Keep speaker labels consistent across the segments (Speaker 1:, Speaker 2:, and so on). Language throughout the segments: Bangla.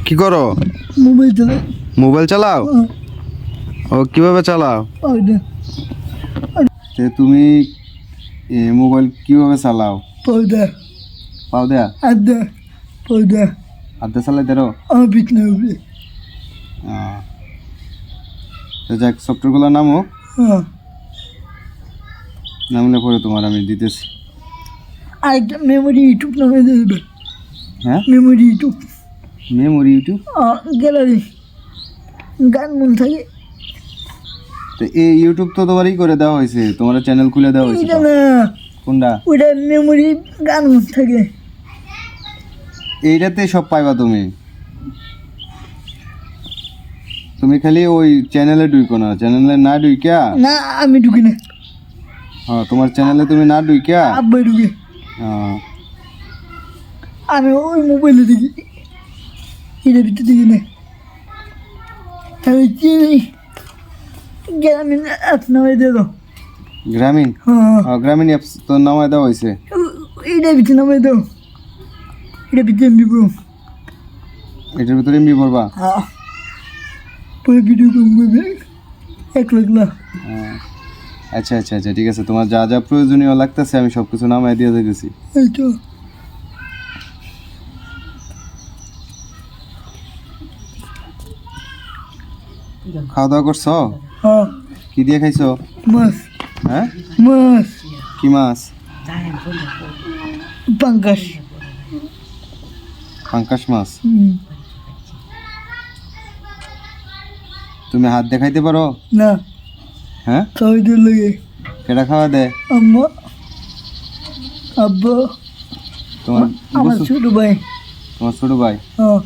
Speaker 1: কি করো?
Speaker 2: মোবাইল চালাই।
Speaker 1: মোবাইল চালাও? ও কিভাবে চালাও? তুমি মোবাইল কিভাবে চালাও?
Speaker 2: পৌদা
Speaker 1: পাও দেয়া
Speaker 2: আদা পৌদা
Speaker 1: আধা চালাই দেরো?
Speaker 2: আমার বিছনা উপরে।
Speaker 1: যাক সফটওয়্যারগুলো নামো, নামলে পরে তোমার আমি দিতেছি।
Speaker 2: আরেকটা মেমোরি ইউটিউব নামে দেবে।
Speaker 1: হ্যাঁ
Speaker 2: memory YouTube,
Speaker 1: memory YouTube,
Speaker 2: gallery গান মন থাকে।
Speaker 1: তো এই ইউটিউব তো তোমারই করে দেওয়া হয়েছে, তোমার চ্যানেল খুলে দেওয়া হয়েছে
Speaker 2: এটা
Speaker 1: তো।
Speaker 2: না,
Speaker 1: কোনটা?
Speaker 2: ওটা মেমোরি গান মন থাকে।
Speaker 1: এইটাতে সব পাইবা তুমি। তুমি খালি ওই চ্যানেলে ঢুকো না, চ্যানেলে না ঢুকিয়া।
Speaker 2: না আমি ঢুকি না।
Speaker 1: হ্যাঁ তোমার চ্যানেলে তুমি না ঢুকিয়া।
Speaker 2: আব্বাই ঢুকে। আমি ওই মোবাইলে দেখি, এটার ভিতরে দেখি না। আমি চিনি গ্রামীণ অ্যাপস নামাই দিয়ে দাও।
Speaker 1: গ্রামীণ?
Speaker 2: হ্যাঁ
Speaker 1: গ্রামীণ অ্যাপস তো নামায় দেওয়া হয়েছে।
Speaker 2: এটার ভিতরে নামাই দাও, এটার ভিতরে এমবি করুন।
Speaker 1: এটার ভিতরে এমবি ভরবা?
Speaker 2: হ্যাঁ পরে ভিডিও করবে 1 লাখ না।
Speaker 1: আচ্ছা আচ্ছা আচ্ছা ঠিক আছে, তোমার যা যা প্রয়োজনীয় লাগতেছে আমি সব কিছু নামায় দিয়ে দিতেছি।
Speaker 2: এই তো
Speaker 1: খাওয়া দাওয়া করছো?
Speaker 2: হ্যাঁ
Speaker 1: কি দিয়ে খাইছো?
Speaker 2: মাছ।
Speaker 1: হ্যাঁ
Speaker 2: মাছ
Speaker 1: কি মাছ?
Speaker 2: পাঙ্কাশ।
Speaker 1: পাঙ্কাশ মাছ। তুমি হাত দেখাইতে পারো?
Speaker 2: না।
Speaker 1: হ্যাঁ
Speaker 2: সবাই দূর লাগে।
Speaker 1: কেটা খাওয়া দে?
Speaker 2: আম্মা আব্বা
Speaker 1: তোমার
Speaker 2: আমার ছোট ভাই।
Speaker 1: তোমার ছোট ভাই?
Speaker 2: হ্যাঁ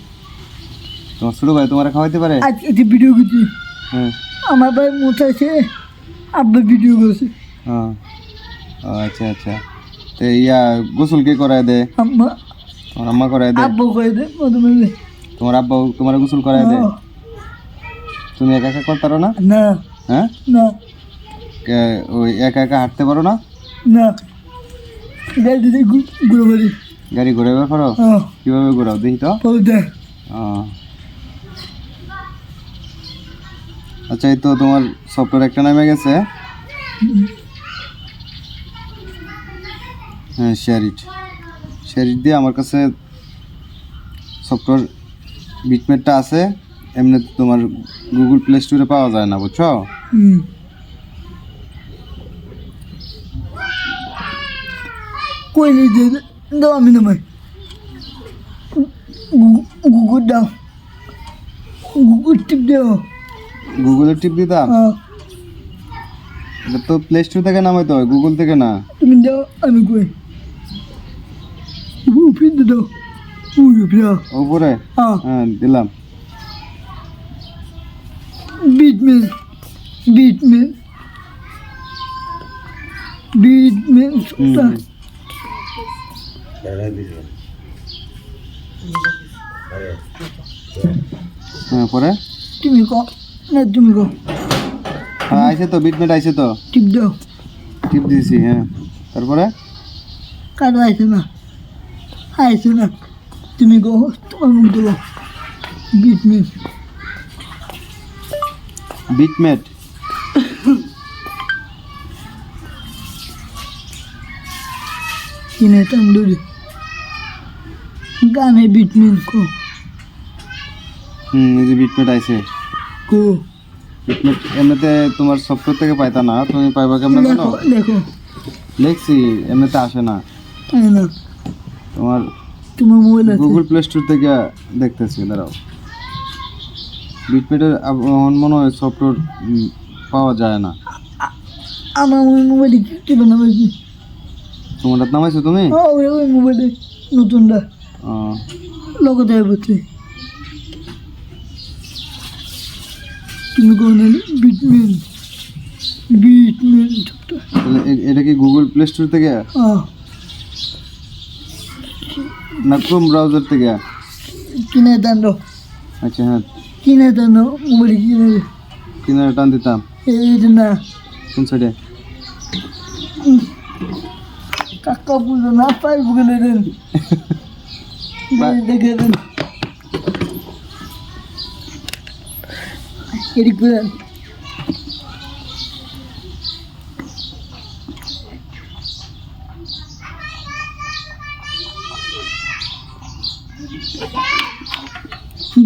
Speaker 1: তোমার ছোট ভাই তোমার খাওয়াইতে পারে?
Speaker 2: আজকে একটি ভিডিও করছি।
Speaker 1: হ্যাঁ
Speaker 2: আমার ভাই মোটাইছে, আব্বা ভিডিও করছে।
Speaker 1: হ্যাঁ আচ্ছা আচ্ছা, তো ইয়া গোসল কে করায় দে?
Speaker 2: আম্মা।
Speaker 1: তোমার আম্মা করায় দে?
Speaker 2: আব্বা করে দে মধ্যে মধ্যে।
Speaker 1: তোমার আব্বা তোমার গোসল করায় দে? তুমি একা একা করতে পারো না?
Speaker 2: না
Speaker 1: হ্যাঁ
Speaker 2: না
Speaker 1: ওই একা একা হাঁটতে পারো না?
Speaker 2: না গাড়িতে ঘুরে বাড়ি।
Speaker 1: গাড়ি ঘুরাবে পারো? কিভাবে ঘুরাও দেখি তো।
Speaker 2: পৌদা
Speaker 1: আচ্ছা এই তো তোমার সফটওয়্যার একটা নামে গেছে। হ্যাঁ শেয়ারিট, শেয়ারিট দিয়ে আমার কাছে সফটওয়্যার বিটমেটটা আছে। এমনি তোমার গুগল প্লে স্টোরে পাওয়া যায় না, বুঝছো?
Speaker 2: কইলে যে দাও আমি নামাই গুগল দাও, গুগল টিপ দাও।
Speaker 1: গুগলে টিপ দিতাম? এটা তো প্লে স্টোর থেকে নামাইতে হয়, গুগল থেকে না।
Speaker 2: তুমি দাও আমি কই উপরে দাও, উপরে
Speaker 1: উপরে? হ্যাঁ দিলাম।
Speaker 2: বিটমেন বিটমেন বিটমেন
Speaker 1: হ্যাঁ পরে
Speaker 2: তুমি কো না তুমি কো।
Speaker 1: হ্যাঁ আইছে তো, বিটমেট আইছে তো।
Speaker 2: টিপ দাও।
Speaker 1: টিপ দিয়েছি হ্যাঁ। তারপরে
Speaker 2: কারো আইছে না, আইছে না। তুমি কো তোমার মুখ দেবো। বিটমেন
Speaker 1: বিটমেট
Speaker 2: কিনে তন্দুরি গানে বিটমেন কো।
Speaker 1: এই যে বিটমেট আইছে।
Speaker 2: কো
Speaker 1: বিটমেট এমনিতে তোমার সফটওয়্যার থেকে পাইতা না, তুমি পাইবা কেমন জানো?
Speaker 2: লেখো লেখো।
Speaker 1: লিখছি, এমনিতে আসে না।
Speaker 2: না
Speaker 1: তোমার
Speaker 2: তোমার মোবাইল আছে?
Speaker 1: গুগল প্লে স্টোর থেকে দেখতেছি, দাঁড়াও। বিটমেটের মনে হয় সফটওয়্যার পাওয়া যায় না।
Speaker 2: আমার মোবাইলে কি বানাইছি?
Speaker 1: তোমার নামাইছো তুমি?
Speaker 2: ওই মোবাইলে নতুনটা লোক দেয় বলছে। তুমি কোন বিটমেন বিটমেন
Speaker 1: তাহলে এটা কি গুগল প্লে স্টোর থেকে না ক্রোম ব্রাউজার থেকে?
Speaker 2: কিনে দেন।
Speaker 1: আচ্ছা হ্যাঁ
Speaker 2: কিনে দেন মোবাইল কিনে
Speaker 1: কিনে টান দিতাম।
Speaker 2: এইটা না
Speaker 1: কোন সাইডে?
Speaker 2: কাকা বুঝো না পাই বুঝে দেন দেখে দেন। এদিক ঘুরান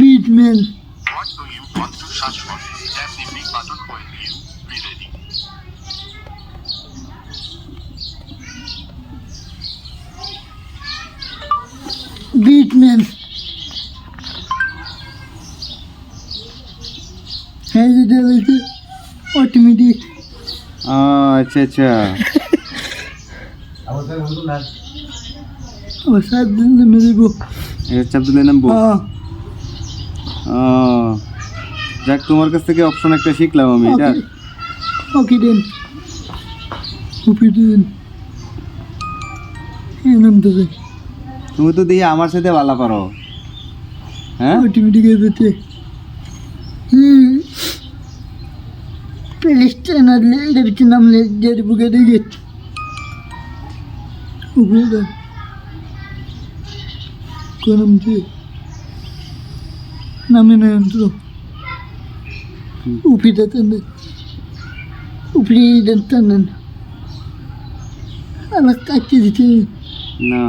Speaker 2: বিটম্যান
Speaker 3: What do you want to search for? Tap the big button when you be ready.
Speaker 2: বিটম্যান হ্যাঁ যেটা হয়েছে অটোমেটিক
Speaker 1: আচ্ছা আচ্ছা
Speaker 2: আবার 7 দিন নেমে দেবো
Speaker 1: এটা চাপ দিলে নামবো যাক তোমার কাছ থেকে অপশন একটা শিখলাম আমি এটা
Speaker 2: ওকে দেন উপরে দেন হ্যাঁ নামতেছে
Speaker 1: তুমি তো দিয়ে আমার সাথে ভালো পারো হ্যাঁ
Speaker 2: অটোমেটিক এসেছে প্লেলিস্টে নামলে এটার ভিতরে নামলে যে বুকে দিয়ে উপরে দেন কোন নামছে নামে না তো উপরে দেন উপরে দেন টানেন আলাদা কাটতে দিতে
Speaker 1: না